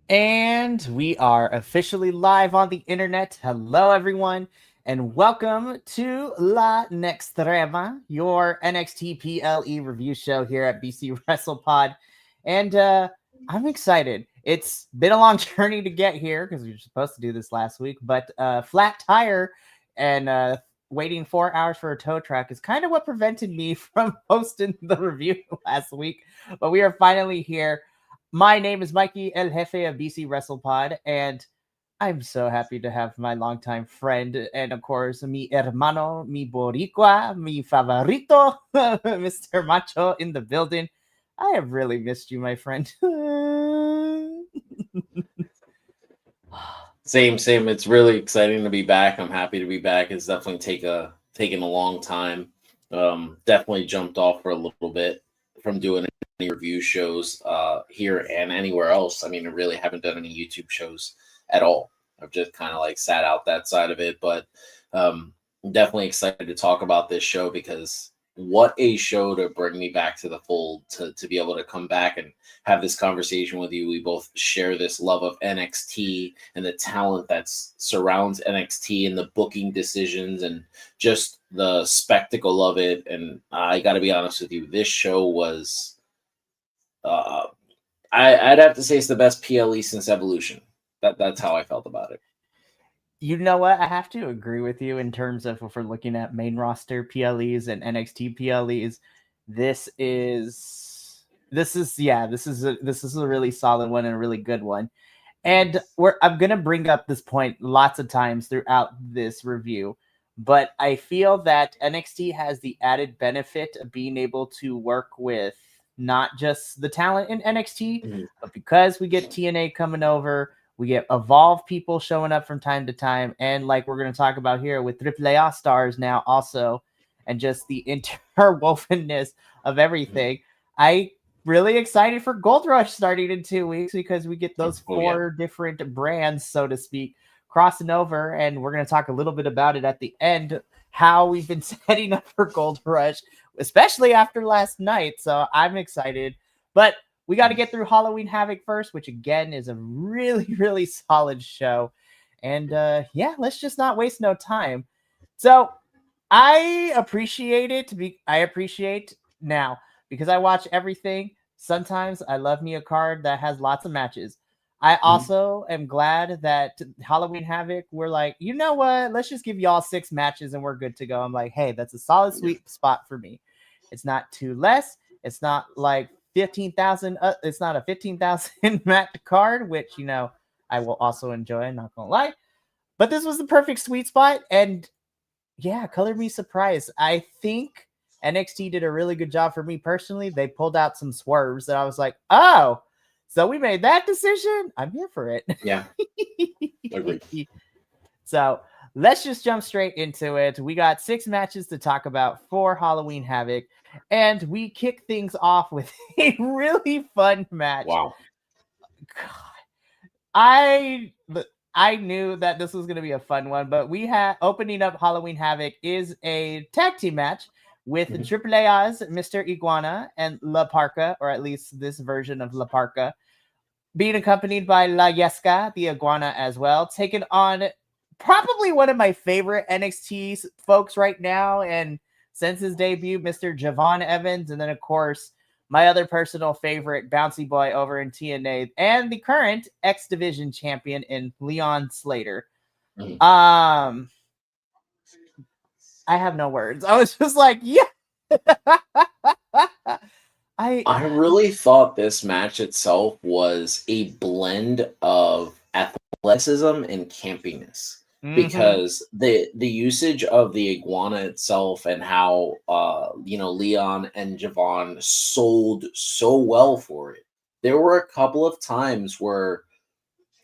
And we are officially live on the internet. Hello, everyone, and welcome to La Nextrema, your NXT PLE review show here at BC WrestlePod. And I'm excited. It's been a long journey to get here because we were supposed to do this last week, but flat tire and waiting 4 hours for a tow truck is kind of what prevented me from hosting the review last week. But we are finally here. My name is Mikey El Jefe of BC WrestlePod, and I'm so happy to have my longtime friend and, of course, mi hermano, mi boricua, mi favorito, Mr. Macho in the building. I have really missed you, my friend. Same. It's really exciting to be back. I'm happy to be back. It's definitely taken a long time. Definitely jumped off for a little bit from doing any review shows here and anywhere else. I mean, I really haven't done any YouTube shows at all. I've just kind of like sat out that side of it, but I'm definitely excited to talk about this show because what a show to bring me back to the fold to be able to come back and have this conversation with you. We both share this love of NXT and the talent that surrounds NXT and the booking decisions and just the spectacle of it. And I got to be honest with you, this show was, I'd have to say it's the best PLE since Evolution. That's how I felt about it. You know what? I have to agree with you in terms of if we're looking at main roster PLEs and NXT PLEs. This is a really solid one and a really good one. And I'm gonna bring up this point lots of times throughout this review, but I feel that NXT has the added benefit of being able to work with not just the talent in NXT, but because we get TNA coming over, we get Evolve people showing up from time to time, and like we're going to talk about here with AAA stars now also, and just the interwovenness of everything. I really excited for Gold Rush starting in 2 weeks because we get those four different brands, so to speak, crossing over, and we're going to talk a little bit about it at the end, how we've been setting up for Gold Rush, especially after last night. So I'm excited, but we got to get through Halloween Havoc first, which again is a really, really solid show. And let's just not waste no time. So I appreciate now because I watch everything. Sometimes I love me a card that has lots of matches. I also am glad that Halloween Havoc, we're like, you know what? Let's just give y'all 6 matches and we're good to go. I'm like, hey, that's a solid sweet spot for me. It's not too less. It's not like 15,000. It's not a 15,000 match card, which, I will also enjoy. I'm not going to lie. But this was the perfect sweet spot. And yeah, color me surprised. I think NXT did a really good job for me personally. They pulled out some swerves that I was like, oh, so we made that decision. I'm here for it. Yeah. Agreed. So let's just jump straight into it. We got 6 matches to talk about for Halloween Havoc, and we kick things off with a really fun match. Wow. God. I knew that this was going to be a fun one, but we had opening up Halloween Havoc is a tag team match with AAA's Mr. Iguana and La Parca, or at least this version of La Parca, being accompanied by La Yesca, the Iguana as well, taking on probably one of my favorite NXT folks right now, and since his debut, Mr. Javon Evans, and then of course my other personal favorite, Bouncy Boy over in TNA, and the current X Division champion in Leon Slater. I have no words. I was just like, yeah. I really thought this match itself was a blend of athleticism and campiness. Because the usage of the Iguana itself and how Leon and Javon sold so well for it. There were a couple of times where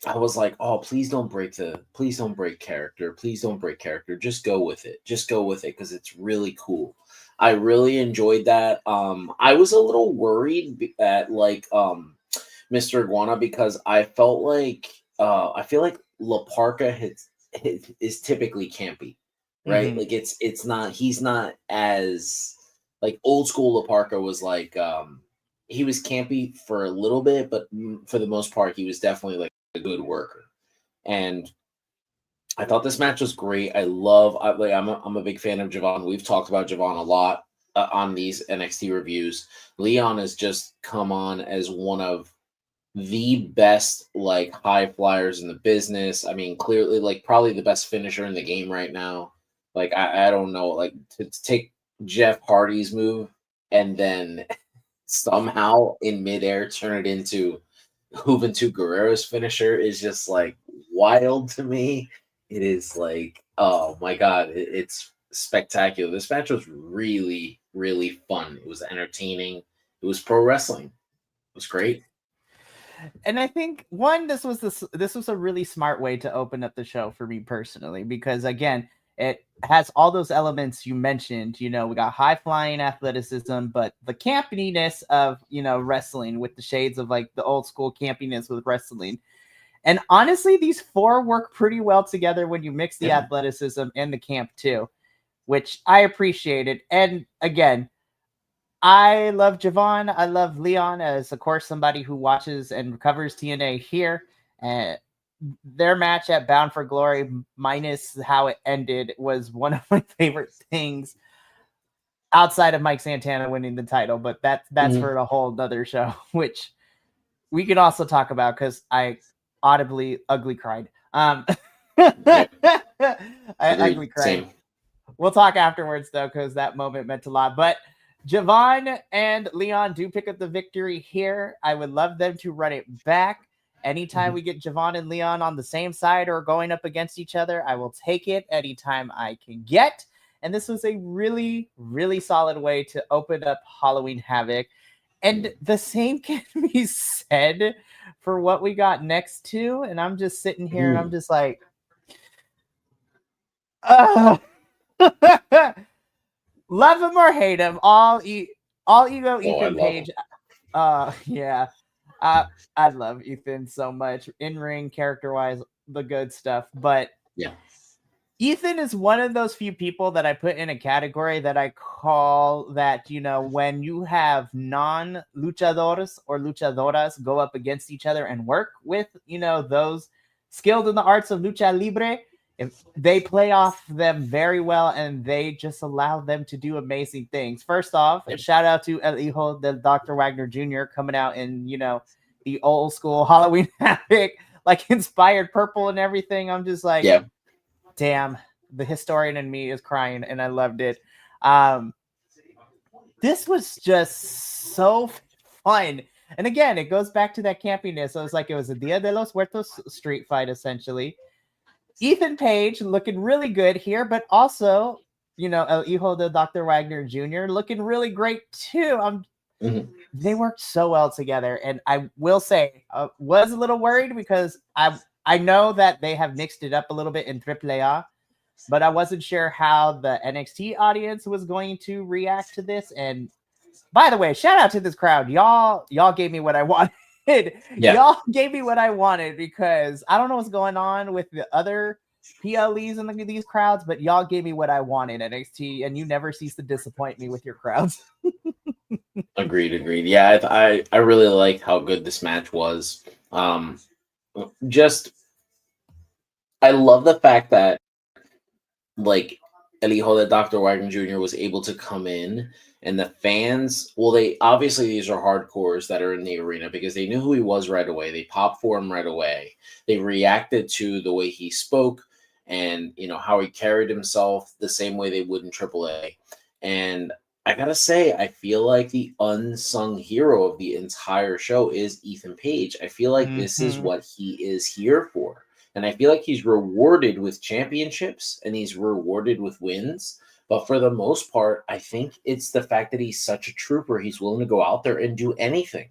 I was like, oh, please don't break character. Please don't break character. Just go with it. Because it's really cool. I really enjoyed that. I was a little worried at Mr. Iguana because I felt like I feel like La Parca is typically campy, right? Like he's not as like old school La Parca was like he was campy for a little bit, but for the most part, he was definitely like a good worker. And I thought this match was great. I'm a big fan of Javon. We've talked about Javon a lot on these NXT reviews. Leon has just come on as one of the best like high flyers in the business. I mean, clearly like probably the best finisher in the game right now. Like I don't know, like to take Jeff Hardy's move and then somehow in midair turn it into Juventud Guerrero's finisher is just like wild to me. It is like, oh my god, it's spectacular. This match was really, really fun. It was entertaining. It was pro wrestling. It was great. And I think this was a really smart way to open up the show for me personally, because again, it has all those elements you mentioned. We got high flying athleticism, but the campiness of wrestling with the shades of like the old school campiness with wrestling. And honestly, these four work pretty well together when you mix the athleticism and the camp too, which I appreciated. And again, I love Javon. I love Leon as, of course, somebody who watches and covers TNA here. And their match at Bound for Glory, minus how it ended, was one of my favorite things outside of Mike Santana winning the title. But that's for a whole other show, which we can also talk about because I audibly ugly cried. I ugly cried. Same. We'll talk afterwards, though, because that moment meant a lot. But Javon and Leon do pick up the victory here. I would love them to run it back. Anytime we get Javon and Leon on the same side or going up against each other, I will take it anytime I can get. And this was a really, really solid way to open up Halloween Havoc. And the same can be said for what we got next too. And I'm just sitting here and I'm just like, love him or hate him, all ego Ethan Page. Yeah. I love Ethan so much. In-ring, character-wise, the good stuff. But yeah, Ethan is one of those few people that I put in a category that I call that, when you have non-luchadores or luchadoras go up against each other and work with, those skilled in the arts of lucha libre, if they play off them very well and they just allow them to do amazing things. First off, a shout out to El Hijo del Dr. Wagner Jr. coming out in, the old school Halloween Havoc, like inspired purple and everything. I'm just like, damn, the historian in me is crying, and I loved it. This was just so fun. And again, it goes back to that campiness. It was a Dia de los Muertos street fight, essentially. Ethan Page looking really good here, but also, El Hijo de Dr. Wagner Jr. looking really great too. They worked so well together, and I will say, was a little worried because I know that they have mixed it up a little bit in AAA, but I wasn't sure how the NXT audience was going to react to this. And by the way, shout out to this crowd. Y'all gave me what I wanted. Y'all gave me what I wanted, because I don't know what's going on with the other PLEs in these crowds, but y'all gave me what I wanted, NXT, and you never cease to disappoint me with your crowds. Agreed. Yeah, I really liked how good this match was. I love the fact that like El Hijo de Dr. Wagner Jr. was able to come in, and the fans, they obviously, these are hardcores that are in the arena because they knew who he was right away. They popped for him right away. They reacted to the way he spoke and, how he carried himself the same way they would in AAA. And I gotta say, I feel like the unsung hero of the entire show is Ethan Page. I feel like this is what he is here for. And I feel like he's rewarded with championships and he's rewarded with wins. But for the most part, I think it's the fact that he's such a trooper. He's willing to go out there and do anything.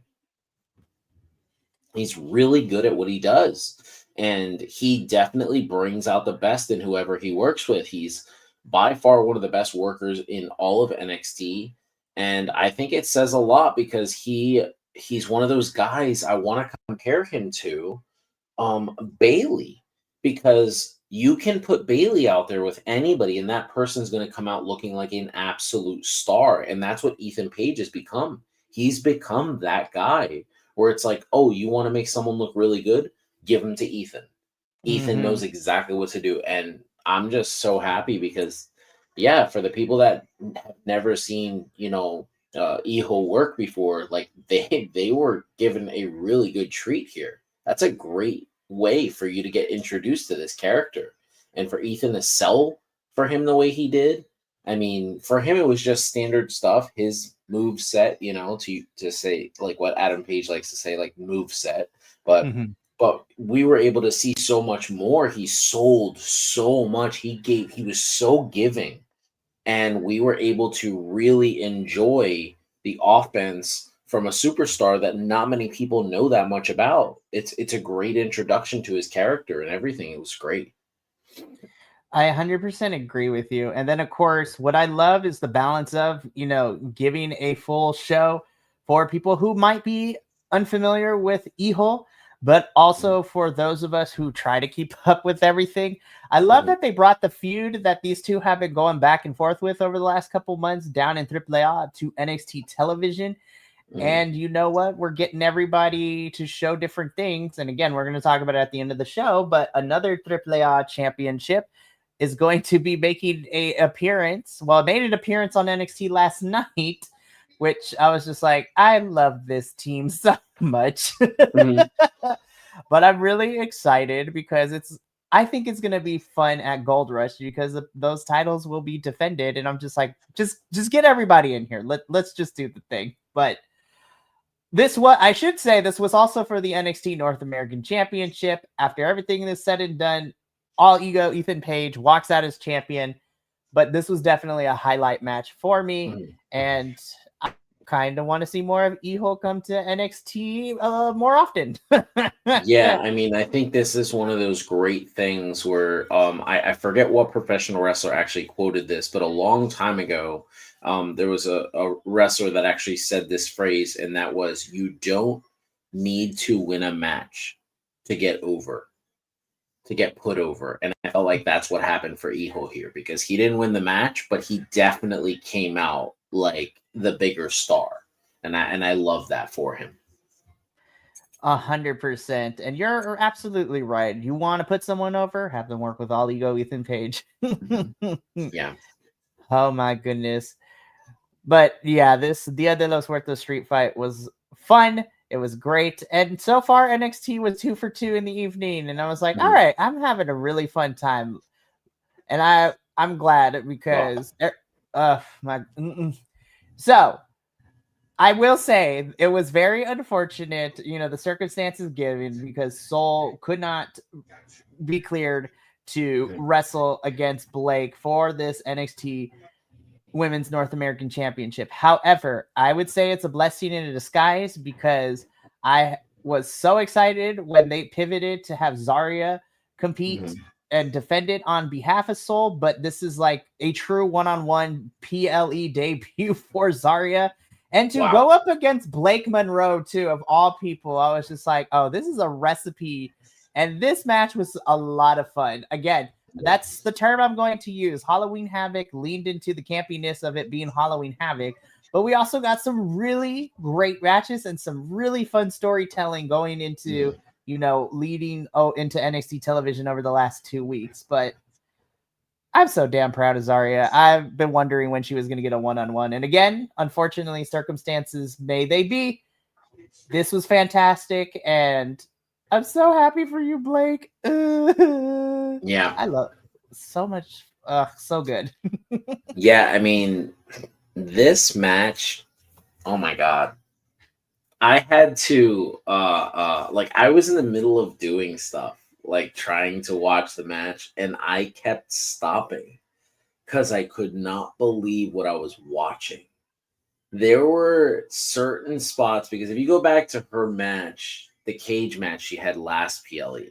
He's really good at what he does. And he definitely brings out the best in whoever he works with. He's by far one of the best workers in all of NXT. And I think it says a lot because he's one of those guys I want to compare him to Bailey, because you can put Bailey out there with anybody and that person's going to come out looking like an absolute star. And that's what Ethan Page has become. he's become that guy where it's like, oh, you want to make someone look really good? Give him to Ethan. Ethan knows exactly what to do. And I'm just so happy because, yeah, for the people that have never seen, Eho work before, like they were given a really good treat here. That's a great way for you to get introduced to this character. And for Ethan to sell for him the way he did, I mean, for him it was just standard stuff. His move set, to say like what Adam Page likes to say, like move set, but we were able to see so much more. He sold so much. He was so giving, and we were able to really enjoy the offense from a superstar that not many people know that much about. It's a great introduction to his character and everything. It was great. I 100% agree with you. And then, of course, what I love is the balance of, giving a full show for people who might be unfamiliar with Eho, but also for those of us who try to keep up with everything. I love that they brought the feud that these two have been going back and forth with over the last couple months down in AAA to NXT television. And you know what? We're getting everybody to show different things. And again, we're going to talk about it at the end of the show, but another AAA championship is going to be making a appearance. Well, it made an appearance on NXT last night, which I was just like, I love this team so much. But I'm really excited because I think it's going to be fun at Gold Rush because those titles will be defended. And I'm just like, just get everybody in here. Let's just do the thing. But this was also for the NXT North American Championship. After everything is said and done, all ego Ethan Page walks out as champion, but this was definitely a highlight match for me. And I kind of want to see more of Eho come to NXT more often. Yeah, I mean, I think this is one of those great things where I forget what professional wrestler actually quoted this, but a long time ago, there was a wrestler that actually said this phrase, and that was, you don't need to win a match to get over. To get put over. And I felt like that's what happened for Eho here, because he didn't win the match, but he definitely came out like the bigger star. And I love that for him. 100%. And you're absolutely right. You want to put someone over, have them work with all ego Ethan Page. Yeah. Oh my goodness. But yeah, this Dia de los Muertos street fight was fun. It was great. And so far, NXT was 2 for 2 in the evening. And I was like, all right, I'm having a really fun time. And I'm glad because So I will say it was very unfortunate, the circumstances given, because Soul could not be cleared to wrestle against Blake for this NXT Women's North American Championship. However, I would say it's a blessing in a disguise because I was so excited when they pivoted to have Zarya compete and defend it on behalf of Soul, but this is like a true one-on-one PLE debut for Zarya. And to go up against Blake Monroe, too, of all people, I was just like, oh, this is a recipe. And this match was a lot of fun. Again, that's the term I'm going to use. Halloween Havoc leaned into the campiness of it being Halloween Havoc, but we also got some really great matches and some really fun storytelling going into, leading into NXT television over the last 2 weeks. But I'm so damn proud of Zarya. I've been wondering when she was going to get a one-on-one. And again, unfortunately, circumstances may they be. This was fantastic, and I'm so happy for you, Blake. Yeah. I love so much. So good. Yeah, I mean, this match, oh my God. I had to, I was in the middle of doing stuff, like trying to watch the match, and I kept stopping because I could not believe what I was watching. There were certain spots, because if you go back to her match, the cage match she had last PLE,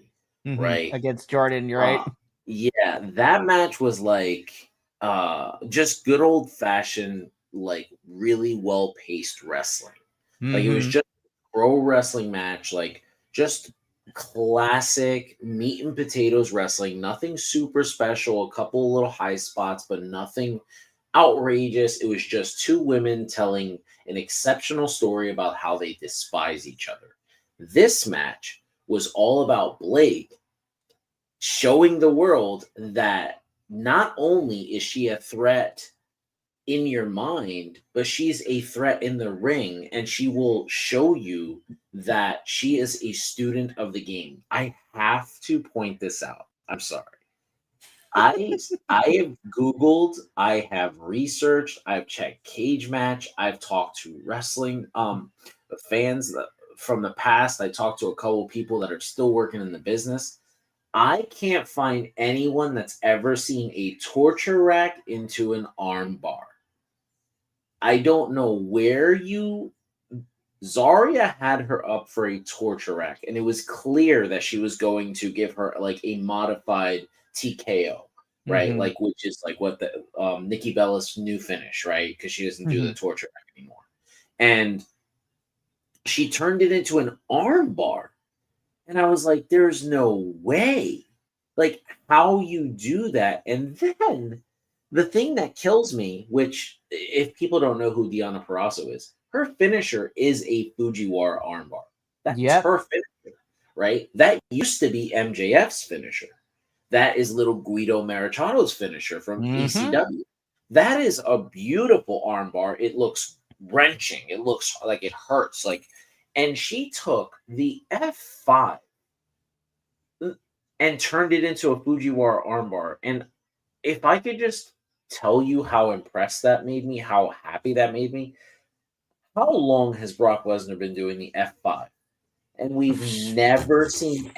right? Against Jordan, you're right. Yeah, that match was like just good old fashioned, like really well paced wrestling. Like it was just a pro wrestling match, like just classic meat and potatoes wrestling, nothing super special, a couple little high spots, but nothing outrageous. It was just two women telling an exceptional story about how they despise each other. This match was all about Blake showing the world that not only is she a threat in your mind, but she's a threat in the ring, and she will show you that she is a student of the game. I have to point this out. I'm sorry. I have Googled, I have researched, I've checked Cage Match, I've talked to wrestling fans from the past. I talked to a couple people that are still working in the business. I can't find anyone that's ever seen a torture rack into an arm bar. I don't know where Zarya had her up for a torture rack, and it was clear that she was going to give her like a modified TKO, right? Mm-hmm. Like, which is like what the Nikki Bella's new finish, right? Because she doesn't do the torture rack anymore. And she turned it into an arm bar. And I was like, there's no way. Like, how you do that. And then the thing that kills me, which if people don't know who Deonna Purrazzo is, her finisher is a Fujiwara armbar. That's her finisher, right? That used to be MJF's finisher. That is little Guido Marichato's finisher from ECW. That is a beautiful armbar. It looks wrenching. It looks like it hurts. And she took the F5 and turned it into a Fujiwara armbar. And if I could just tell you how impressed that made me, how happy that made me. How long has Brock Lesnar been doing the F5? And we've never seen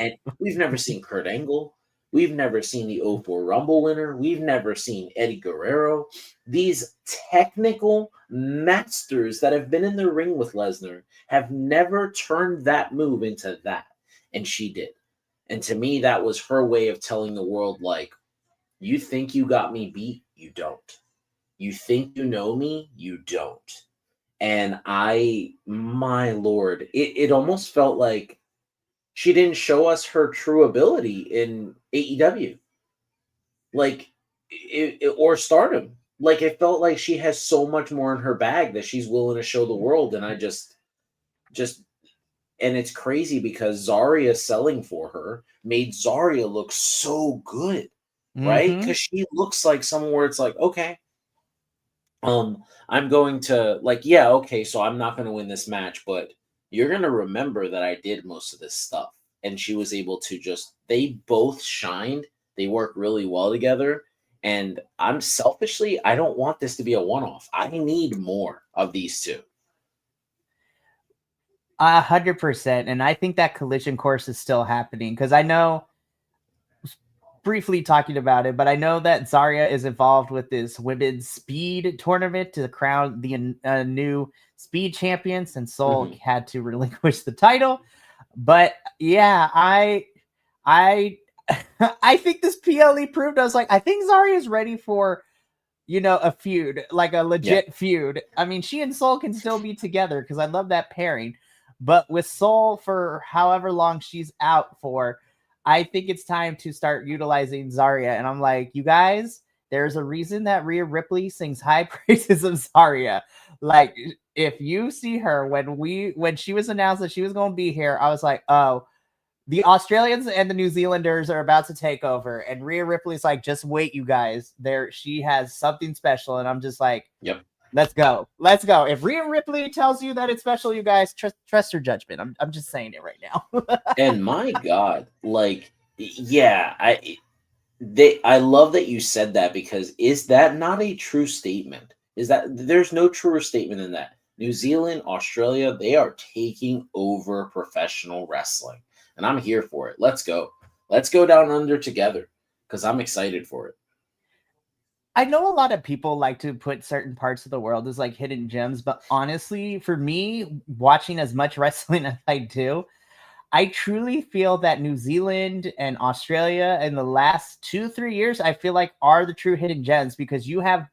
Kurt Angle. We've never seen the 04 Rumble winner. We've never seen Eddie Guerrero. These technical masters that have been in the ring with Lesnar have never turned that move into that. And she did. And to me, that was her way of telling the world, like, you think you got me beat? You don't. You think you know me? You don't. And my Lord, it almost felt like she didn't show us her true ability in AEW. Or Stardom. Like, it felt like she has so much more in her bag that she's willing to show the world. And I just, and it's crazy because Zarya selling for her made Zarya look so good, right? Because she looks like someone where it's like, okay, I'm going to so I'm not going to win this match, but you're going to remember that I did most of this stuff. And she was able to they both shined. They work really well together. And I don't want this to be a one-off. I need more of these two. 100%. And I think that collision course is still happening because I know, briefly talking about it, but I know that Zarya is involved with this women's speed tournament to crown the new speed champions, and Soul had to relinquish the title. But yeah, I think this PLE proved, I was like, I think Zarya is ready for, a feud, like a legit feud. I mean, she and Soul can still be together because I love that pairing. But with Soul, for however long she's out for, I think it's time to start utilizing Zarya. And I'm like, you guys, there's a reason that Rhea Ripley sings high praises of Zarya. Like, if you see her, when she was announced that she was going to be here, I was like, oh, the Australians and the New Zealanders are about to take over. And Rhea Ripley's like, just wait, you guys. She has something special. And I'm just like, yep. Let's go. Let's go. If Rhea Ripley tells you that it's special, you guys trust her judgment. I'm just saying it right now. And my God, I love that you said that, because is that not a true statement? Is that there's no truer statement than that? New Zealand, Australia, they are taking over professional wrestling, and I'm here for it. Let's go. Let's go down under together because I'm excited for it. I know a lot of people like to put certain parts of the world as like hidden gems, but honestly, for me, watching as much wrestling as I do, I truly feel that New Zealand and Australia in the last 2-3 years, I feel like are the true hidden gems, because you have,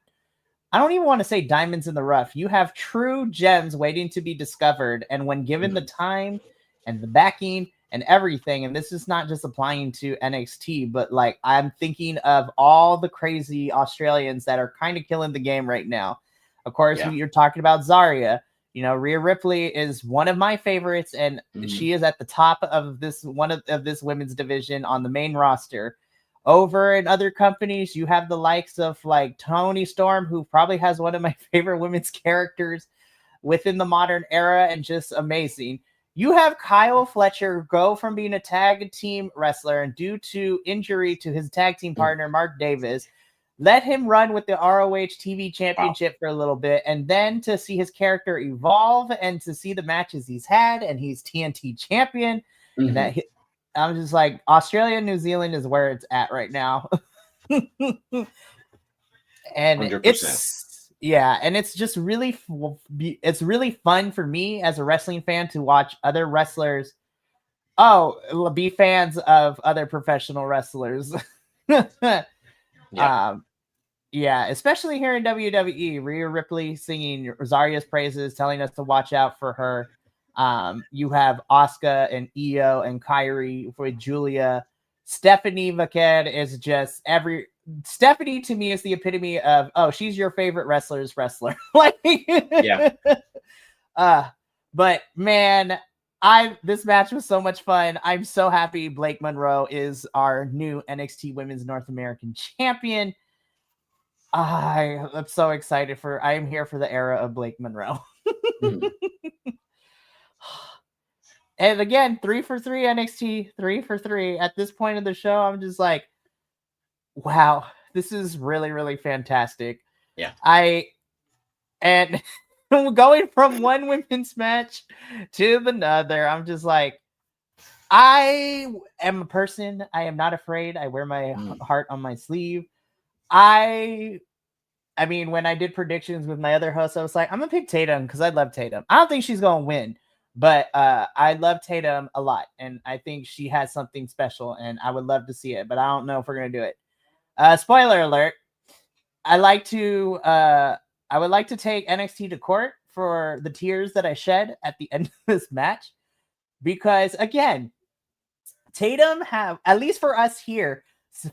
I don't even want to say diamonds in the rough. You have true gems waiting to be discovered. And when given the time and the backing and everything. And this is not just applying to NXT, but like I'm thinking of all the crazy Australians that are kind of killing the game right now. Of course, you're talking about Zarya. You know, Rhea Ripley is one of my favorites, and she is at the top of this of this women's division on the main roster. Over in other companies, you have the likes of like Toni Storm, who probably has one of my favorite women's characters within the modern era, and just amazing. You have Kyle Fletcher go from being a tag team wrestler, and due to injury to his tag team partner, Mark Davis, let him run with the ROH TV championship for a little bit, and then to see his character evolve and to see the matches he's had, and he's TNT champion. And that I'm just like, Australia and New Zealand is where it's at right now. And 100%. It's just really fun for me as a wrestling fan to watch other wrestlers be fans of other professional wrestlers. Especially here in WWE, Rhea Ripley singing Zarya's praises, telling us to watch out for her. You have Asuka and Io and Kairi with Julia. Stephanie McMahon is just Stephanie to me is the epitome of, she's your favorite wrestler's wrestler. But man, this match was so much fun. I'm so happy Blake Monroe is our new NXT Women's North American Champion. I'm so excited I am here for the era of Blake Monroe. And again, 3 for 3 NXT, 3 for 3. At this point of the show, I'm just like, wow, this is really, really fantastic. Yeah. And going from one women's match to another, I'm just like, I am a person. I am not afraid. I wear my heart on my sleeve. I mean, when I did predictions with my other hosts, I was like, I'm gonna pick Tatum because I love Tatum. I don't think she's gonna win, but I love Tatum a lot, and I think she has something special, and I would love to see it, but I don't know if we're gonna do it. Spoiler alert: I would like to take NXT to court for the tears that I shed at the end of this match, because again, Tatum at least for us here,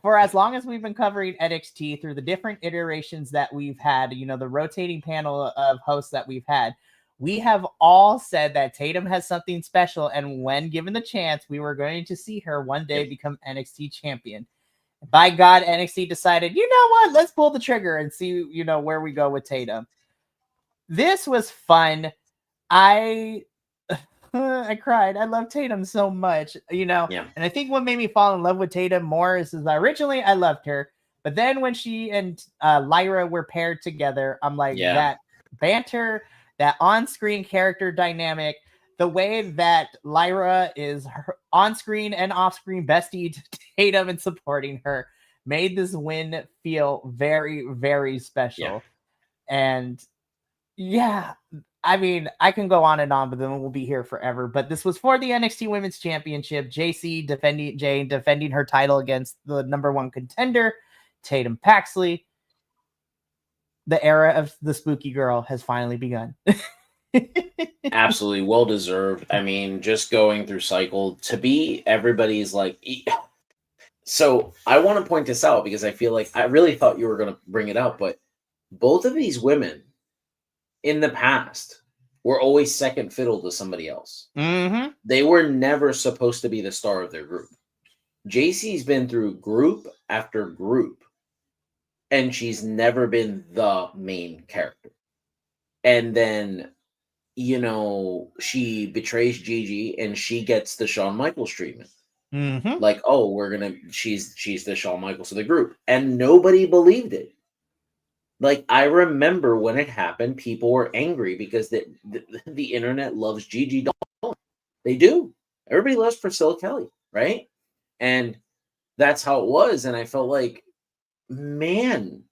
for as long as we've been covering NXT through the different iterations that we've had, the rotating panel of hosts that we've had, we have all said that Tatum has something special. And when given the chance, we were going to see her one day become NXT champion. By God, NXT decided, you know what? Let's pull the trigger and see, where we go with Tatum. This was fun. I cried. I love Tatum so much, And I think what made me fall in love with Tatum more is that originally I loved her, but then when she and Lyra were paired together, I'm like, that banter, that on-screen character dynamic, the way that Lyra is her on-screen and off-screen bestie to Tatum and supporting her made this win feel very, very special. And I mean, I can go on and on, but then we'll be here forever. But this was for the NXT Women's Championship. JC defending her title against the number one contender, Tatum Paxley. The era of the spooky girl has finally begun. Absolutely well deserved. I mean, just going through cycle to be everybody's like. So I want to point this out because I feel like I really thought you were going to bring it up, but both of these women in the past were always second fiddle to somebody else. Mm-hmm. They were never supposed to be the star of their group. JC's been through group after group, and she's never been the main character. And then, she betrays Gigi, and she gets the Shawn Michaels treatment. Mm-hmm. Like, she's the Shawn Michaels of the group. And nobody believed it. Like, I remember when it happened, people were angry because the internet loves Gigi Dolan. They do. Everybody loves Priscilla Kelly, right? And that's how it was. And I felt like, man,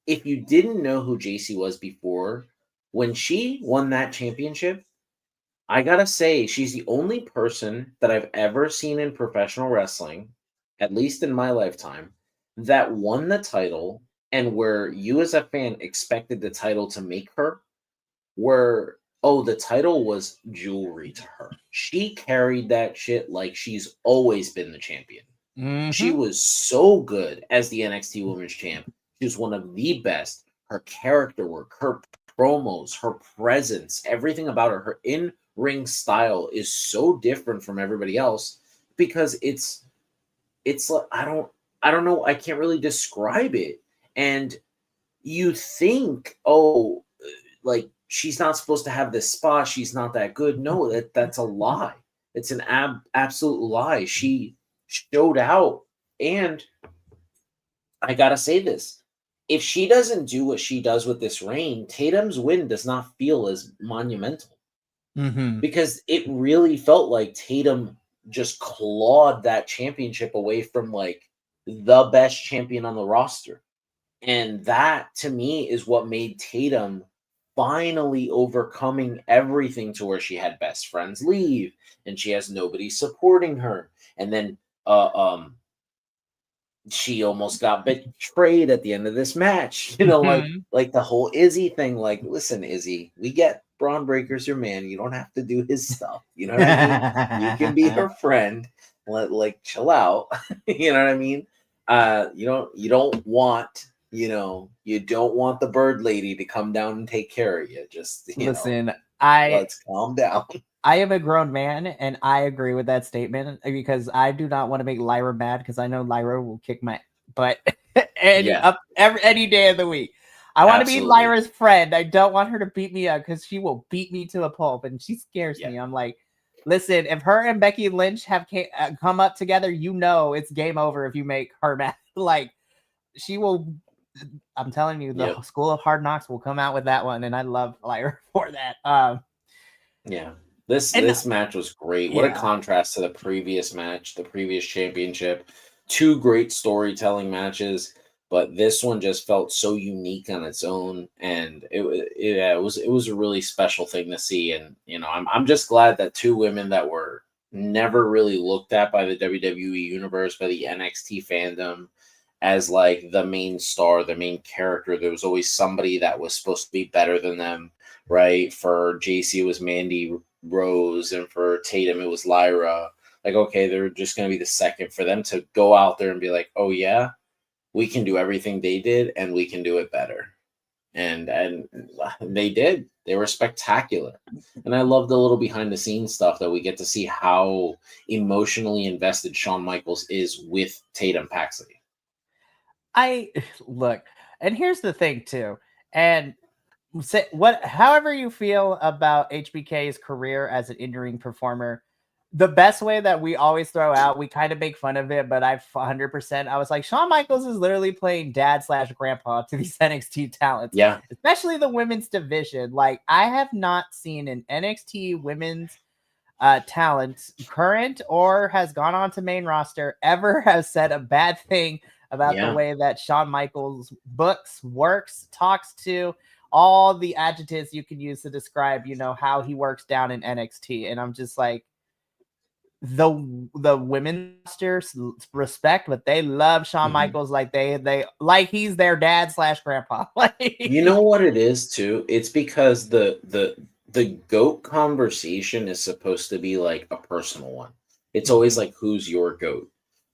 if you didn't know who JC was before, when she won that championship, I gotta say, she's the only person that I've ever seen in professional wrestling, at least in my lifetime, that won the title and where you as a fan expected the title to make her, where oh, the title was jewelry to her. She carried that shit like she's always been the champion. She was so good as the NXT Women's Champ. She was one of the best. Her character work, her promos, her presence, everything about her in-ring style is so different from everybody else because it's like I don't know, I can't really describe it. And you think, oh, like she's not supposed to have this spot, she's not that good. No, that's a lie. It's an absolute lie. She showed out, and I gotta say this. If she doesn't do what she does with this reign, Tatum's win does not feel as monumental because it really felt like Tatum just clawed that championship away from like the best champion on the roster. And that to me is what made Tatum finally overcoming everything to where she had best friends leave and she has nobody supporting her. And then she almost got betrayed at the end of this match. You know, like the whole Izzy thing. Like, listen, Izzy, we get Braun Breaker's your man. You don't have to do his stuff. You know what I mean? You can be her friend. Like chill out. You know what I mean? You don't want the bird lady to come down and take care of you. Just listen, let's calm down. I am a grown man, and I agree with that statement because I do not want to make Lyra mad because I know Lyra will kick my butt any day of the week. I want to be Lyra's friend. I don't want her to beat me up because she will beat me to a pulp, and she scares me. I'm like, listen, if her and Becky Lynch have come up together, it's game over if you make her mad. Like, she will. I'm telling you, the School of Hard Knocks will come out with that one, and I love Lyra for that. This match was great. What a contrast to the previous match, the previous championship. Two great storytelling matches, but this one just felt so unique on its own, and it was a really special thing to see. And I'm just glad that two women that were never really looked at by the WWE universe, by the NXT fandom, as like the main star, the main character. There was always somebody that was supposed to be better than them, right? For JC it was Mandy Rose, and for Tatum it was Lyra. Like, okay, they're just going to be the second. For them to go out there and be like, oh yeah, we can do everything they did and we can do it better. And they did. They were spectacular. And I love the little behind the scenes stuff that we get to see how emotionally invested Shawn Michaels is with Tatum Paxley. And here's the thing too. And however you feel about HBK's career as an in-ring performer, the best way that we always throw out, we kind of make fun of it, but 100%, I was like, Shawn Michaels is literally playing dad/grandpa to these NXT talents. Yeah. Especially the women's division. Like, I have not seen an NXT women's talent, current or has gone on to main roster, ever has said a bad thing about the way that Shawn Michaels books, works, talks to, all the adjectives you can use to describe, how he works down in NXT. And I'm just like, the women rosters respect, but they love Shawn Michaels like they like he's their dad/grandpa. You know what it is too? It's because the GOAT conversation is supposed to be like a personal one. It's always like, who's your GOAT?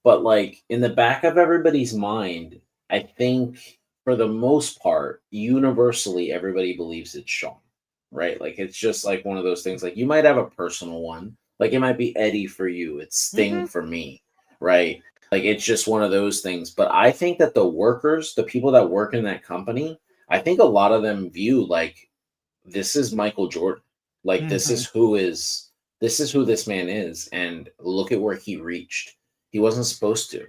But like in the back of everybody's mind, I think for the most part, universally, everybody believes it's Shawn, right? Like, it's just like one of those things. Like, you might have a personal one. Like, it might be Eddie for you. It's Sting for me, right? Like, it's just one of those things. But I think that the workers, the people that work in that company, I think a lot of them view, like, this is Michael Jordan. Like, this is who this man is. And look at where he reached. He wasn't supposed to.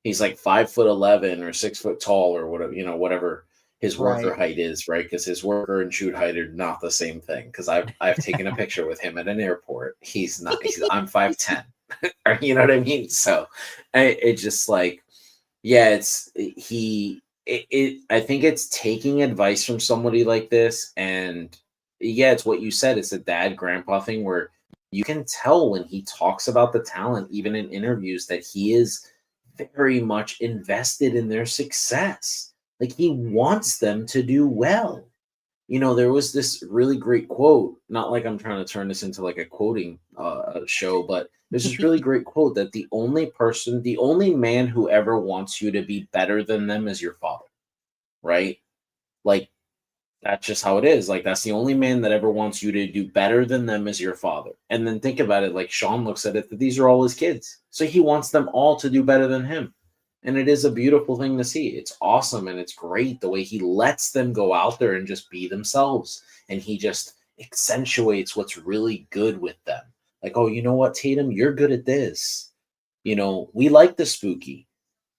He's like 5'11" or 6 foot tall or whatever, whatever his worker height is, right? Because his worker and shoot height are not the same thing. Because I've taken a picture with him at an airport. He's not. I'm 5'10". You know what I mean? So it's just like, I think it's taking advice from somebody like this, and it's what you said. It's a dad grandpa thing where you can tell when he talks about the talent, even in interviews, that he is very much invested in their success. Like, he wants them to do well. there was this really great quote, not like I'm trying to turn this into like a quoting show, but there's this really great quote that the only man who ever wants you to be better than them is your father, right? Like, that's just how it is. Like, that's the only man that ever wants you to do better than them is your father. And then think about it, like Sean looks at it, that these are all his kids. So he wants them all to do better than him. And it is a beautiful thing to see. It's awesome and it's great the way he lets them go out there and just be themselves. And he just accentuates what's really good with them. Like, oh, you know what, Tatum, you're good at this. We like the spooky,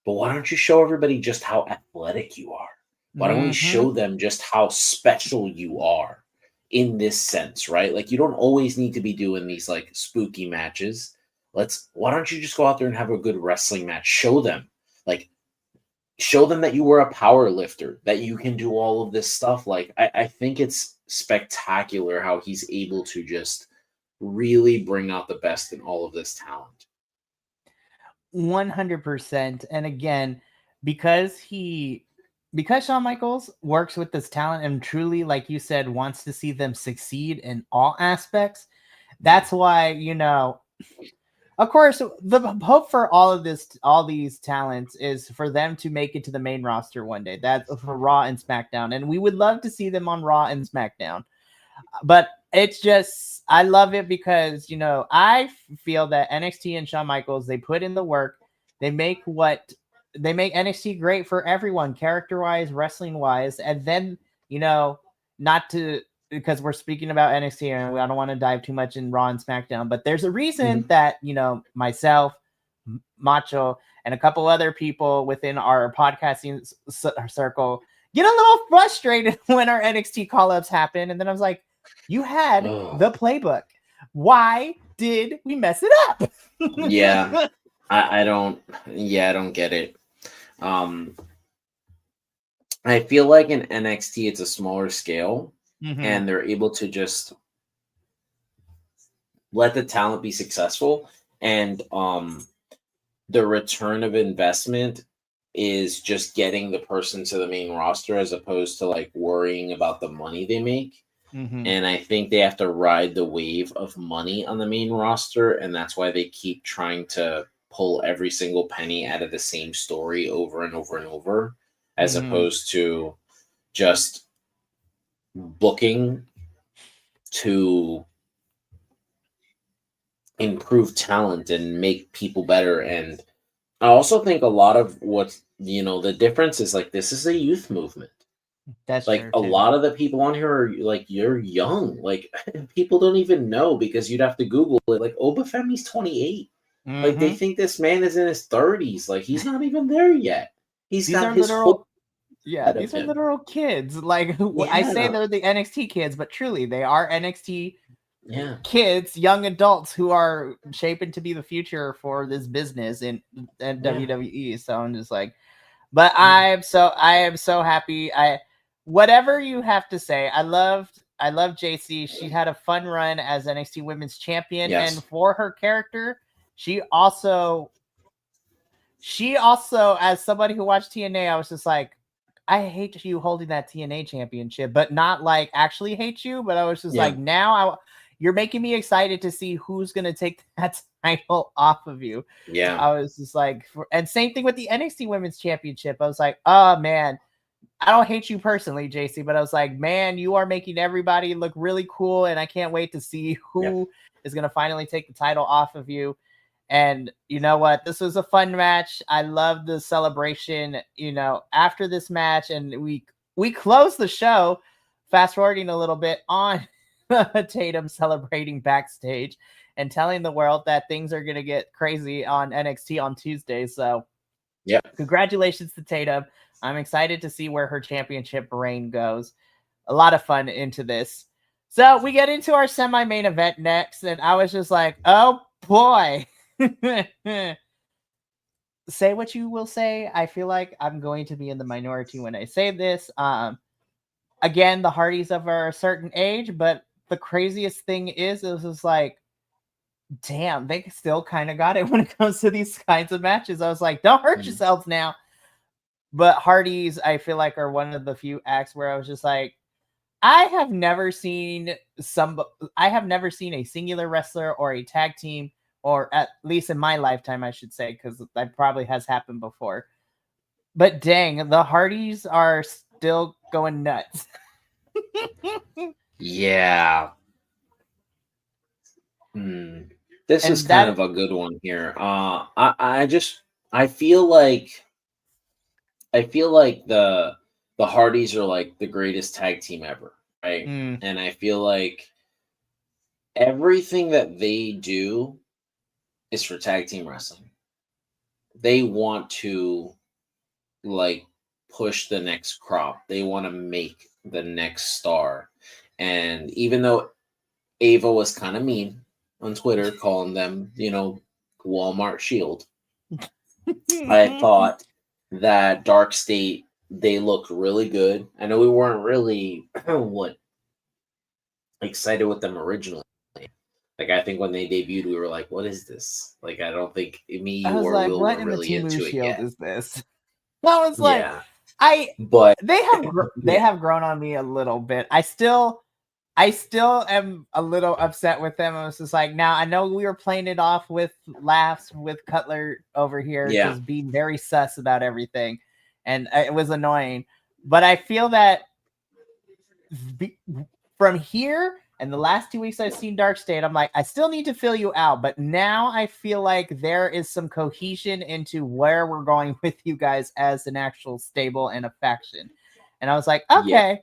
but why don't you show everybody just how athletic you are? Why don't we show them just how special you are in this sense, right? Like, you don't always need to be doing these like spooky matches. Why don't you just go out there and have a good wrestling match? Show them that you were a power lifter, that you can do all of this stuff. Like, I think it's spectacular how he's able to just really bring out the best in all of this talent. 100%. And again, because Shawn Michaels works with this talent and truly, like you said, wants to see them succeed in all aspects, that's why, of course, the hope for all these talents is for them to make it to the main roster one day. That's for Raw and SmackDown. And we would love to see them on Raw and SmackDown. But it's just, I love it because, I feel that NXT and Shawn Michaels, they put in the work. They make NXT great for everyone, character-wise, wrestling-wise. And then, because we're speaking about NXT and I don't want to dive too much in Raw and SmackDown, but there's a reason that, myself, Macho, and a couple other people within our podcasting circle get a little frustrated when our NXT call-ups happen. And then I was like, you had the playbook. Why did we mess it up? Yeah, I don't get it. I feel like in NXT, it's a smaller scale. And they're able to just let the talent be successful. And the return of investment is just getting the person to the main roster as opposed to like worrying about the money they make. And I think they have to ride the wave of money on the main roster. And that's why they keep trying to pull every single penny out of the same story over and over and over, as opposed to just booking to improve talent and make people better. And I also think a lot of what the difference is, like, this is a youth movement. That's like a lot of the people on here are like, you're young, like people don't even know, because you'd have to Google it. Like, Obafemi's 28. Like, they think this man is in his 30s. Like, he's not even there yet. These are literal kids. Like, I say they're the NXT kids, but truly they are NXT kids, young adults who are shaping to be the future for this business in WWE. So I'm just like, but I am so happy. Whatever you have to say, I love JC. She had a fun run as NXT Women's Champion, and for her character, she also, as somebody who watched TNA, I was just like, I hate you holding that TNA championship, but not like actually hate you. But I was just like, now you're making me excited to see who's going to take that title off of you. Yeah. I was just like, and same thing with the NXT Women's Championship. I was like, oh man, I don't hate you personally, JC, but I was like, man, you are making everybody look really cool. And I can't wait to see who is going to finally take the title off of you. And you know what? This was a fun match. I love the celebration, after this match. And we closed the show, fast forwarding a little bit, on Tatum celebrating backstage and telling the world that things are going to get crazy on NXT on Tuesday. So congratulations to Tatum. I'm excited to see where her championship reign goes. A lot of fun into this. So we get into our semi-main event next. And I was just like, oh boy. Say what you will say. I feel like I'm going to be in the minority when I say this. Again, the Hardys of a certain age, but the craziest thing is, it was just like, damn, they still kind of got it when it comes to these kinds of matches. I was like, don't hurt yourselves now. But Hardys, I feel like, are one of the few acts where I was just like, I have never seen a singular wrestler or a tag team, or at least in my lifetime, I should say, because that probably has happened before. But dang, the Hardys are still going nuts. Yeah. This is kind of a good one here. I feel like the Hardys are like the greatest tag team ever, right? And I feel like everything that they do is for tag team wrestling. They want to like push the next crop. They want to make the next star. And even though Ava was kind of mean on Twitter, calling them, Walmart Shield, I thought that Dark State, they looked really good. I know we weren't really excited with them originally. Like, I think when they debuted, we were like, "What is this?" Like, I don't think me, you, or Will were really into it yet. Is this? I was like, they have grown on me a little bit. I still am a little upset with them. I was just like, now I know we were playing it off with laughs with Cutler over here, just being very sus about everything, and it was annoying. But I feel that from here and the last 2 weeks I've seen Dark State, I'm like, I still need to fill you out, but now I feel like there is some cohesion into where we're going with you guys as an actual stable and a faction. And I was like, okay,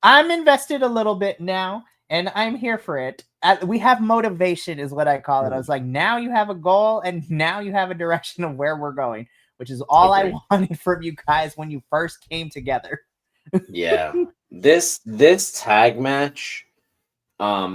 I'm invested a little bit now, and I'm here for it. We have motivation, is what I call it. I was like, now you have a goal, and now you have a direction of where we're going, which is all I wanted from you guys when you first came together. Yeah. This tag match,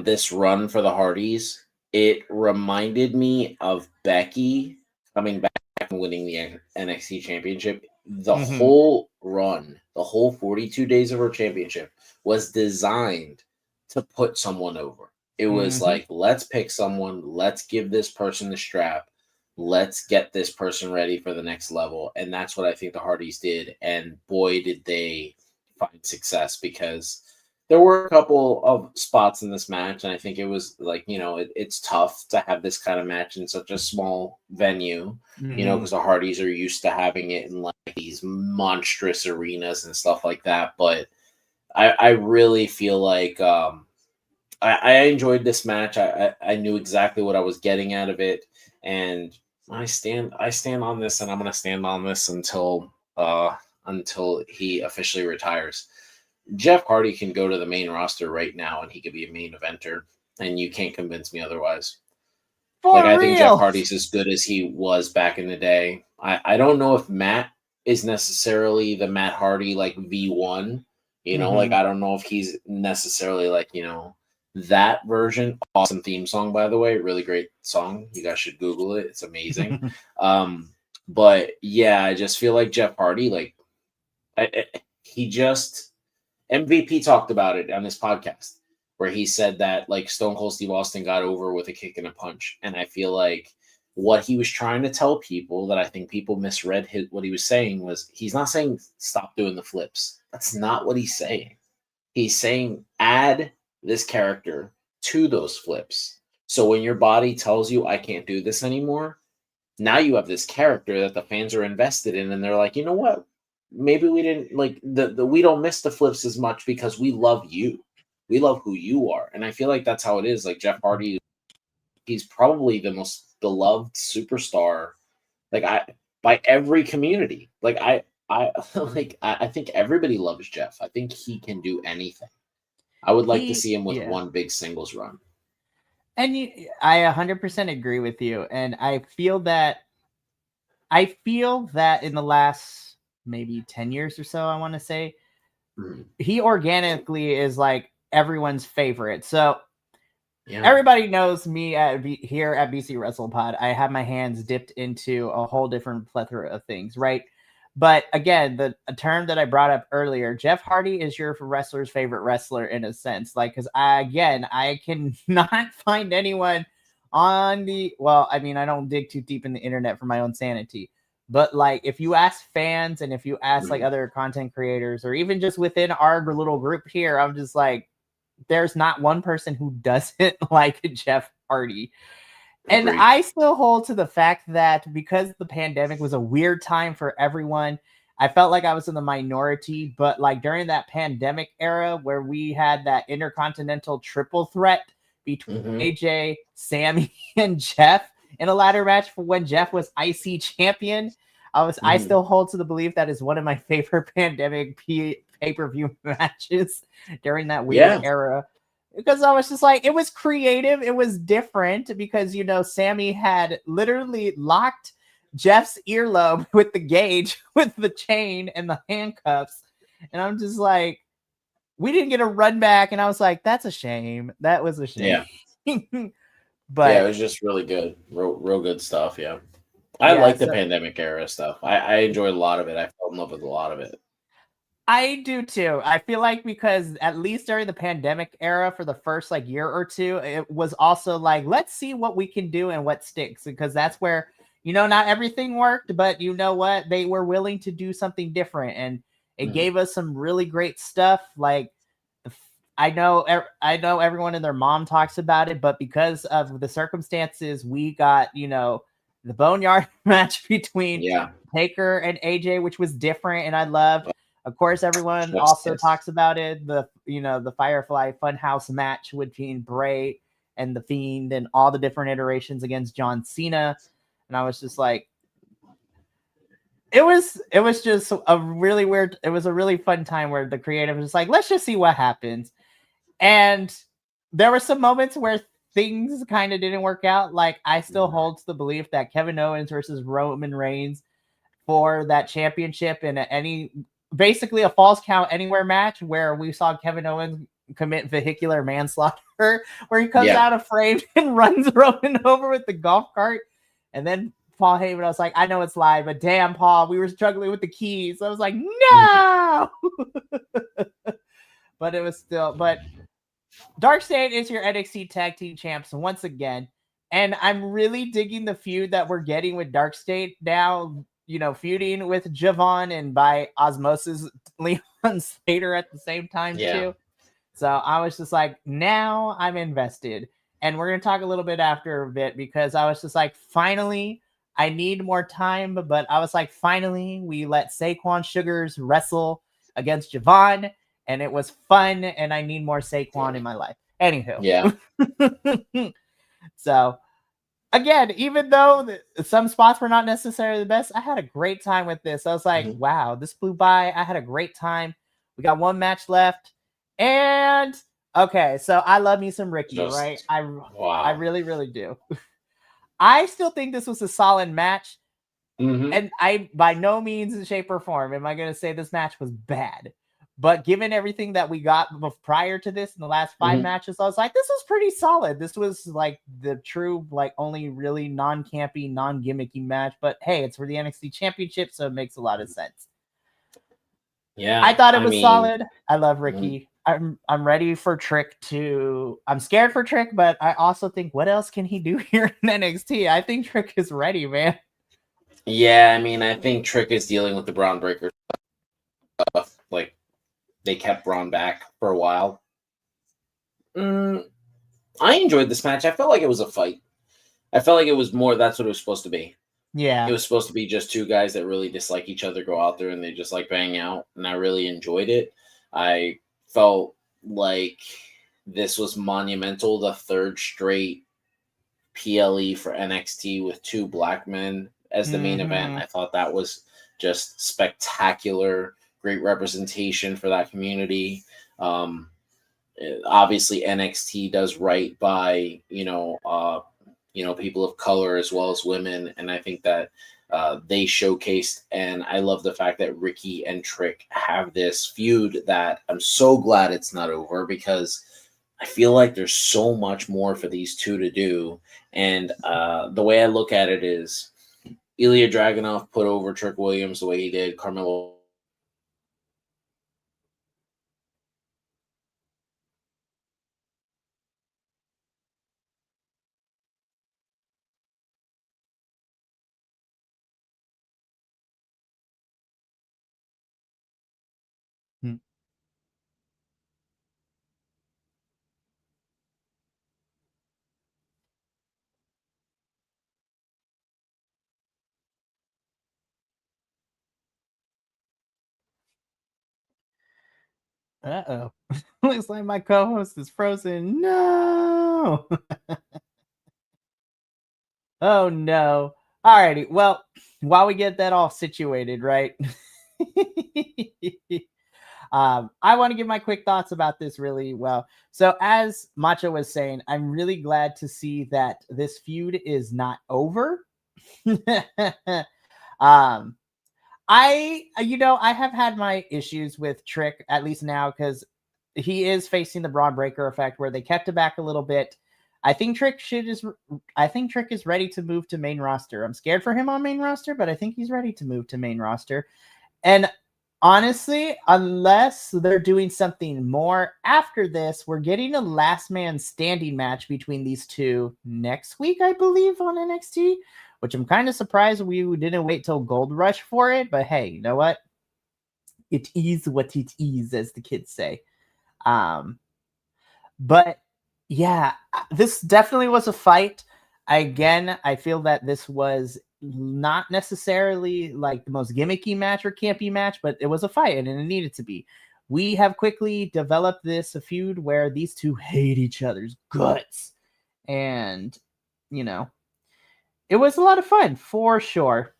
this run for the Hardys, it reminded me of Becky coming back and winning the NXT Championship. The whole run, the whole 42 days of her championship was designed to put someone over. It was like, let's pick someone, let's give this person the strap, let's get this person ready for the next level. And that's what I think the Hardys did. And boy, did they find success, because there were a couple of spots in this match, and I think it was like, it's tough to have this kind of match in such a small venue, because the Hardys are used to having it in like these monstrous arenas and stuff like that. But I really feel like I enjoyed this match. I knew exactly what I was getting out of it, and I stand on this, and I'm going to stand on this until he officially retires. Jeff Hardy can go to the main roster right now, and he could be a main eventer, and you can't convince me otherwise. I think Jeff Hardy's as good as he was back in the day. I don't know if Matt is necessarily the Matt Hardy like V1. I don't know if he's necessarily like, that version. Awesome theme song, by the way. Really great song. You guys should Google it. It's amazing. But yeah, I just feel like Jeff Hardy, he just... MVP talked about it on this podcast, where he said that like Stone Cold Steve Austin got over with a kick and a punch. And I feel like what he was trying to tell people, that I think people misread what he was saying, was he's not saying stop doing the flips. That's not what he's saying. He's saying add this character to those flips. So when your body tells you I can't do this anymore, now you have this character that the fans are invested in, and they're like, you know what? Maybe we didn't like we don't miss the flips as much because we love you. We love who you are. And I feel like that's how it is. Like Jeff Hardy, he's probably the most beloved superstar, by every community. I think everybody loves Jeff. I think he can do anything. I would like to see him with one big singles run. And I 100% agree with you. And I feel that in the last maybe 10 years or so, I want to say, he organically is like everyone's favorite. So everybody knows me here at BC Wrestle Pod. I have my hands dipped into a whole different plethora of things, right? But again, a term that I brought up earlier, Jeff Hardy is your wrestler's favorite wrestler in a sense. Because I cannot find anyone on I don't dig too deep in the internet for my own sanity. But like, if you ask fans and if you ask like other content creators, or even just within our little group here, I'm just like, there's not one person who doesn't like Jeff Hardy. And Agreed. I still hold to the fact that because the pandemic was a weird time for everyone, I felt like I was in the minority. But like during that pandemic era where we had that intercontinental triple threat between AJ, Sammy, and Jeff in a ladder match for when Jeff was IC champion, I still hold to the belief that is one of my favorite pandemic pay-per-view matches during that weird era. Because I was just like, it was creative, it was different, because you know Sammy had literally locked Jeff's earlobe with the gauge, with the chain and the handcuffs, and I'm just like, we didn't get a run back, and I was like, that's a shame. That was a shame. But yeah, it was just really good, real good stuff. Yeah, I like the pandemic era stuff. I enjoyed a lot of it. I fell in love with a lot of it. I do too. I feel like because at least during the pandemic era for the first like year or two, it was also like, let's see what we can do and what sticks, because that's where, you know, not everything worked, but you know what? They were willing to do something different, and it gave us some really great stuff. Like, I know everyone and their mom talks about it, but because of the circumstances, we got, you know, the Boneyard match between Taker and AJ, which was different and I loved. Of course, everyone also talks about it. The Firefly Funhouse match between Bray and the Fiend, and all the different iterations against John Cena. And I was just like, it was just a really weird. It was a really fun time where the creative was just like, let's just see what happens. And there were some moments where things kind of didn't work out. Like, I still hold to the belief that Kevin Owens versus Roman Reigns for that championship in basically a false count anywhere match, where we saw Kevin Owens commit vehicular manslaughter, where he comes out of frame and runs Roman over with the golf cart. And then Paul Heyman, I was like, I know it's live, but damn, Paul, we were struggling with the keys. I was like, no. But it was still, but Dark State is your NXT Tag Team Champs once again. And I'm really digging the feud that we're getting with Dark State now, you know, feuding with Javon and by osmosis Leon Slater at the same time too. So I was just like, now I'm invested. And we're going to talk a little bit after a bit, because I was just like, finally, I need more time. But I was like, finally, we let Saquon Sugars wrestle against Javon, and it was fun, and I need more Saquon in my life. Anywho. So again, even though some spots were not necessarily the best, I had a great time with this. I was like, wow, this flew by. I had a great time. We got one match left. And okay, so I love me some Ricky, right? I really, really do. I still think this was a solid match. And I, by no means, shape, or form am I going to say this match was bad. But given everything that we got prior to this in the last 5 matches, I was like, this was pretty solid. This was like the true, like, only really non-campy, non-gimmicky match. But hey, it's for the NXT Championship, so it makes a lot of sense. Yeah, I thought it was solid. I love Ricky. I'm ready for Trick to. I'm scared for Trick, but I also think, what else can he do here in NXT? I think Trick is ready, man. Yeah, I mean, I think Trick is dealing with the Braun Breaker stuff. Like, they kept Braun back for a while. I enjoyed this match. I felt like it was a fight. I felt like it was more, that's what it was supposed to be. Yeah. It was supposed to be just two guys that really dislike each other go out there and they just like bang out. And I really enjoyed it. I felt like this was monumental. The third straight PLE for NXT with 2 black men as the main event. I thought that was just spectacular. Great representation for that community. Obviously NXT does right by, people of color as well as women. And I think that they showcased, and I love the fact that Ricky and Trick have this feud that I'm so glad it's not over, because I feel like there's so much more for these two to do. And the way I look at it is Ilya Dragunov put over Trick Williams the way he did. Carmelo Uh-oh. Looks like my co-host is frozen. No. Oh no. Alrighty. Well, while we get that all situated, right? I want to give my quick thoughts about this really well. So, as Macho was saying, I'm really glad to see that this feud is not over. um, I have had my issues with Trick, at least now, because he is facing the Braun Breaker effect where they kept it back a little bit. I think Trick is ready to move to main roster. I'm scared for him on main roster, but I think he's ready to move to main roster. And honestly, unless they're doing something more after this, we're getting a last man standing match between these two next week, I believe, on NXT, which I'm kind of surprised we didn't wait till Gold Rush for it. But hey, you know what? It is what it is, as the kids say. But yeah, this definitely was a fight. I feel that this was not necessarily like the most gimmicky match or campy match, but it was a fight and it needed to be. We have quickly developed this a feud where these two hate each other's guts. And, it was a lot of fun for sure.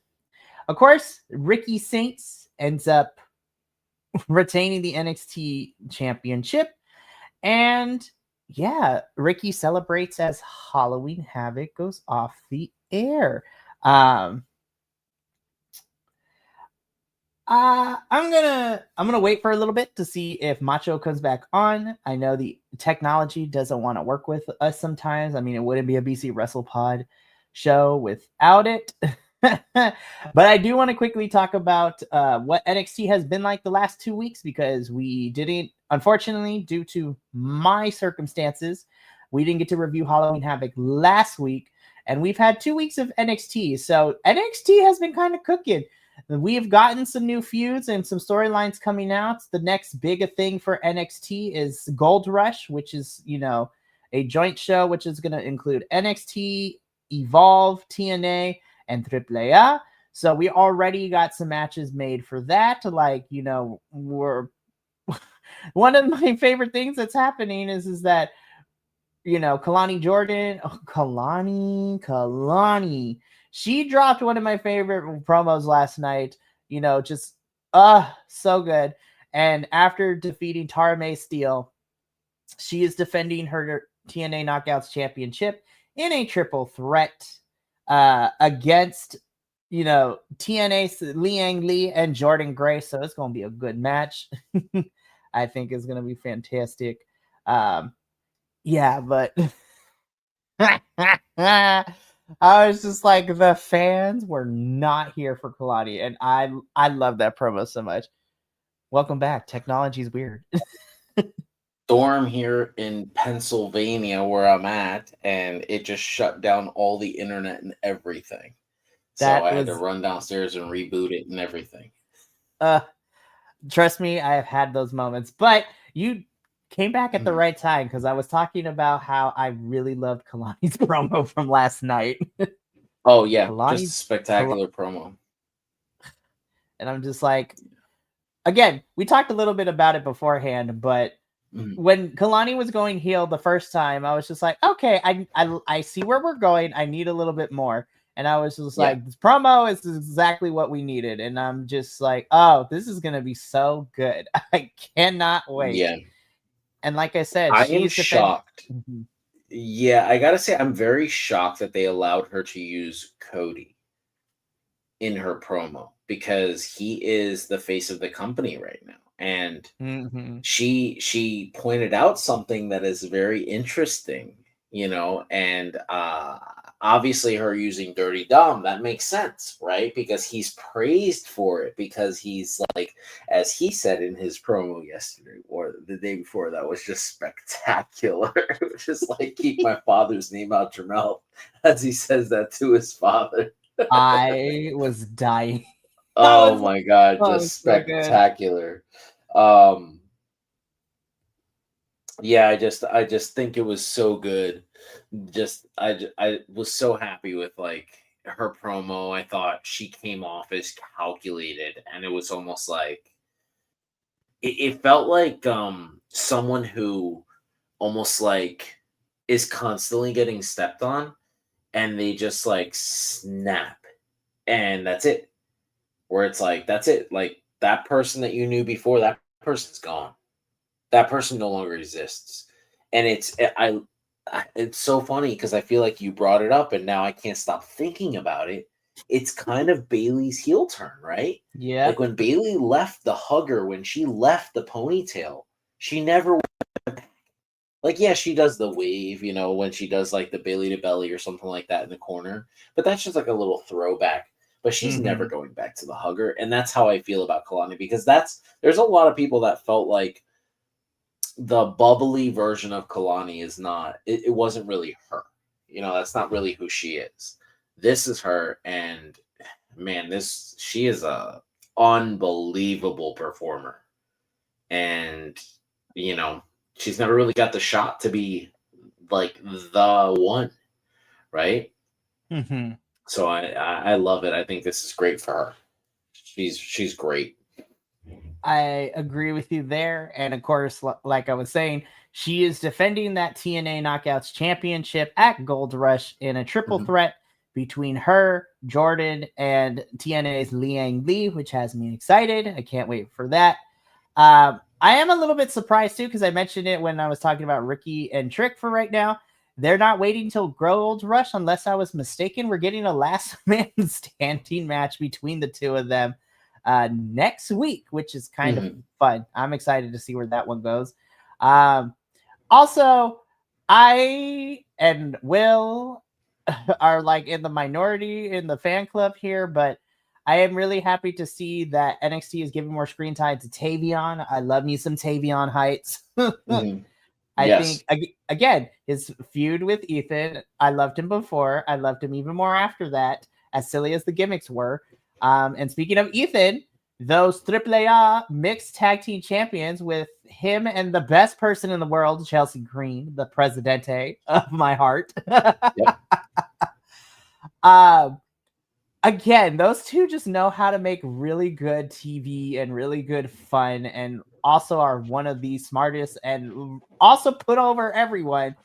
Of course, Ricky Saints ends up retaining the NXT championship. And yeah, Ricky celebrates as Halloween Havoc goes off the air. I'm gonna wait for a little bit to see if Macho comes back on. I know the technology doesn't want to work with us sometimes. I mean, it wouldn't be a BC WrestlePod show without it. But I do want to quickly talk about what NXT has been like the last 2 weeks, because we didn't, unfortunately, due to my circumstances, we didn't get to review Halloween Havoc last week, and we've had 2 weeks of NXT. So NXT has been kind of cooking. We've gotten some new feuds and some storylines coming out. The next big thing for NXT is Gold Rush, which is, a joint show, which is going to include NXT, Evolve, TNA, and AAA. So we already got some matches made for that. Like, we're one of my favorite things that's happening is that, Kalani Jordan, Kalani, she dropped one of my favorite promos last night. Just so good. And after defeating Tara Mae Steele, she is defending her TNA Knockouts Championship in a triple threat against, TNA's Liang Lee and Jordan Gray. So it's going to be a good match. I think it's going to be fantastic. Yeah, but I was just like, the fans were not here for Kalani, and I love that promo so much. Welcome back. Technology's weird. Storm here in Pennsylvania, where I'm at, and it just shut down all the internet and everything. So I had to run downstairs and reboot it and everything. Trust me, I have had those moments, but you came back at the right time, because I was talking about how I really loved Kalani's promo from last night. Oh yeah, just a spectacular promo. And I'm just like, again, we talked a little bit about it beforehand, but when Kalani was going heel the first time, I was just like, okay, I see where we're going. I need a little bit more. And I was just like, this promo is exactly what we needed. And I'm just like, oh, this is going to be so good. I cannot wait. Yeah. And like I said, I am shocked. Yeah, I got to say, I'm very shocked that they allowed her to use Cody in her promo, because he is the face of the company right now. And she pointed out something that is very interesting, and obviously her using Dirty Dom, that makes sense, right? Because he's praised for it, because he's like, as he said in his promo yesterday or the day before, that was just spectacular. Just like, keep my father's name out your mouth, as he says that to his father. I was dying. Oh my God, just spectacular. Yeah, I just think it was so good. I was so happy with like her promo. I thought she came off as calculated, and it was almost like it felt like someone who almost like is constantly getting stepped on, and they just like snap, and that's it. Where it's like, that's it. Like, that person that you knew before, that person's gone. That person no longer exists. And it's so funny because I feel like you brought it up, and now I can't stop thinking about it. It's kind of Bailey's heel turn, right? Yeah. Like when Bailey left the hugger, when she left the ponytail, she never went back. Like, yeah, she does the wave, when she does like the Bailey to belly or something like that in the corner. But that's just like a little throwback. But she's never going back to the hugger. And that's how I feel about Kalani, because there's a lot of people that felt like the bubbly version of Kalani is not, it wasn't really her. That's not really who she is. This is her. And man, she is a unbelievable performer. And, she's never really got the shot to be like the one. Right. Mm-hmm. So I love it. I think this is great for her. She's great. I agree with you there. And of course, like I was saying, she is defending that TNA Knockouts Championship at Gold Rush in a triple threat between her, Jordan, and TNA's Liang Li, which has me excited. I can't wait for that. I am a little bit surprised too, because I mentioned it when I was talking about Ricky and Trick for right now. They're not waiting till Gold Rush, unless I was mistaken. We're getting a last man standing match between the two of them next week, which is kind of fun. I'm excited to see where that one goes. Also, I and Will are like in the minority in the fan club here, but I am really happy to see that NXT is giving more screen time to Tavion. I love me some Tavion Heights. I think, again, his feud with Ethan, I loved him before. I loved him even more after that, as silly as the gimmicks were. And speaking of Ethan, those AAA mixed tag team champions with him and the best person in the world, Chelsea Green, the Presidente of my heart. Again, those two just know how to make really good TV and really good fun, and also are one of the smartest and also put over everyone.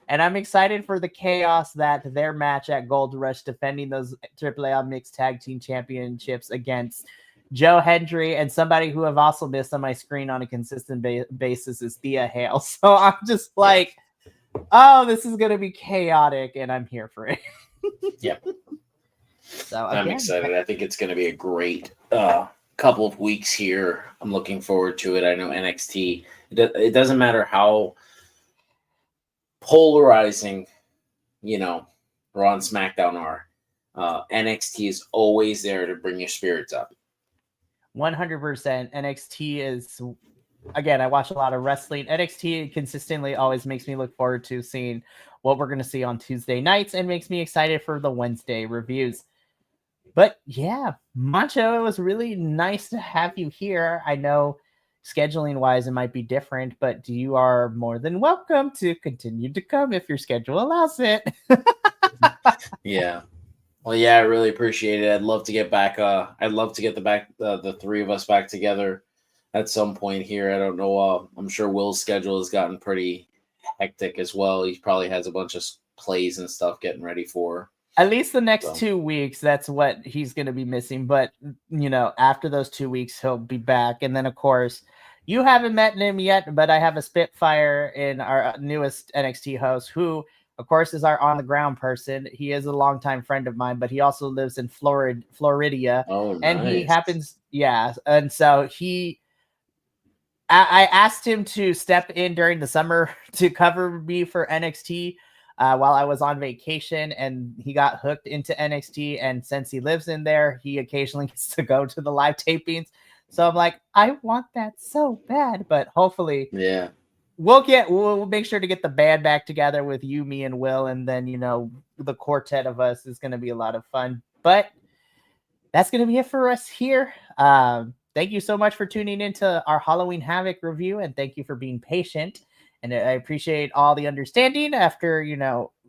And I'm excited for the chaos that their match at Gold Rush defending those AAA mixed tag team championships against Joe Hendry and somebody who have also missed on my screen on a consistent basis is Thea Hale. So I'm just like, oh, this is going to be chaotic, and I'm here for it. Yep. So I'm excited. I think it's going to be a great couple of weeks here. I'm looking forward to it. I know NXT, it doesn't matter how polarizing, Raw and SmackDown are. NXT is always there to bring your spirits up. 100%. NXT is, again, I watch a lot of wrestling. NXT consistently always makes me look forward to seeing what we're going to see on Tuesday nights, and makes me excited for the Wednesday reviews. But yeah, Mancho, it was really nice to have you here. I know scheduling wise it might be different, but you are more than welcome to continue to come if your schedule allows it. Yeah. Well, yeah, I really appreciate it. I'd love to get back. I'd love to get the three of us back together at some point here. I don't know. I'm sure Will's schedule has gotten pretty hectic as well. He probably has a bunch of plays and stuff getting ready for. At least the next 2 weeks, that's what he's going to be missing. But, after those 2 weeks, he'll be back. And then, of course, you haven't met him yet, but I have a Spitfire in our newest NXT host who, of course, is our on-the-ground person. He is a longtime friend of mine, but he also lives in Florida. Oh, nice. And he happens, and so I asked him to step in during the summer to cover me for NXT while I was on vacation, and he got hooked into NXT. And since he lives in there, he occasionally gets to go to the live tapings. So I'm like, I want that so bad, but hopefully, we'll make sure to get the band back together with you, me, and Will, and then the quartet of us is going to be a lot of fun. But that's going to be it for us here. Thank you so much for tuning into our Halloween Havoc review, and thank you for being patient. And I appreciate all the understanding after,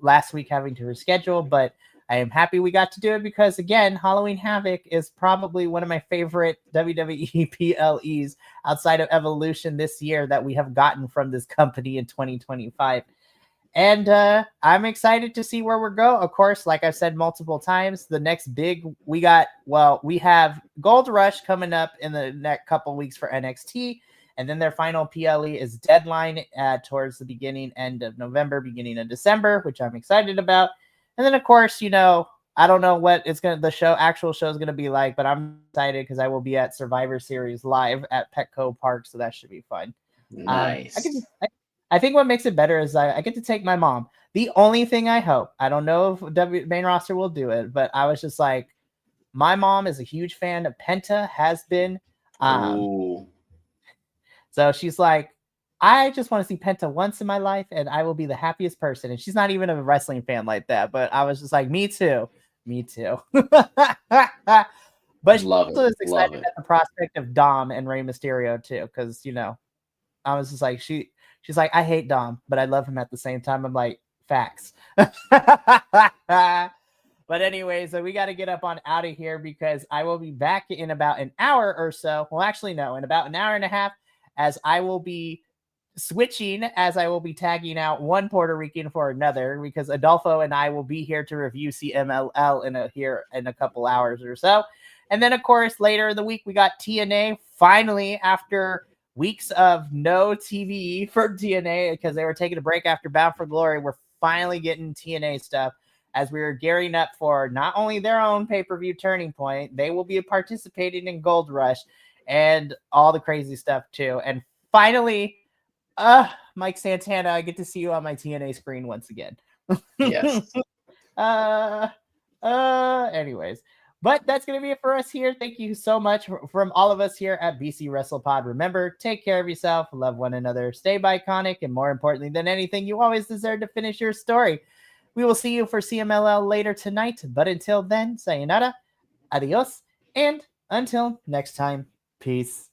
last week having to reschedule, but I am happy we got to do it because, again, Halloween Havoc is probably one of my favorite WWE PLEs outside of Evolution this year that we have gotten from this company in 2025. And I'm excited to see where we go. Of course, like I've said multiple times, the next big we have Gold Rush coming up in the next couple weeks for NXT. And then their final PLE is Deadline towards the end of November, beginning of December, which I'm excited about. And then, of course, I don't know what actual show is going to be like, but I'm excited because I will be at Survivor Series live at Petco Park. So that should be fun. Nice. I think what makes it better is I get to take my mom. The only thing I hope, I don't know if main roster will do it, but I was just like, my mom is a huge fan of Penta, has been. So she's like, I just want to see Penta once in my life and I will be the happiest person. And she's not even a wrestling fan like that, but I was just like, me too. But she also is excited at the prospect of Dom and Rey Mysterio too, because, I was just like, she's like, I hate Dom, but I love him at the same time. I'm like, facts. But anyway, so we got to get up on out of here because I will be back in about an hour or so. Well, actually, no, in about an hour and a half, as I will be switching, as I will be tagging out one Puerto Rican for another, because Adolfo and I will be here to review CMLL here in a couple hours or so. And then, of course, later in the week, we got TNA finally after weeks of no TV for TNA because they were taking a break after Bound for Glory. We're finally getting TNA stuff as we were gearing up for not only their own pay-per-view Turning Point, they will be participating in Gold Rush and all the crazy stuff too. And finally, Mike Santana, I get to see you on my TNA screen once again. Yes. Anyways. But that's going to be it for us here. Thank you so much from all of us here at BC WrestlePod. Remember, take care of yourself, love one another, stay Bi-Conic, and more importantly than anything, you always deserve to finish your story. We will see you for CMLL later tonight. But until then, sayonara, adios, and until next time, peace.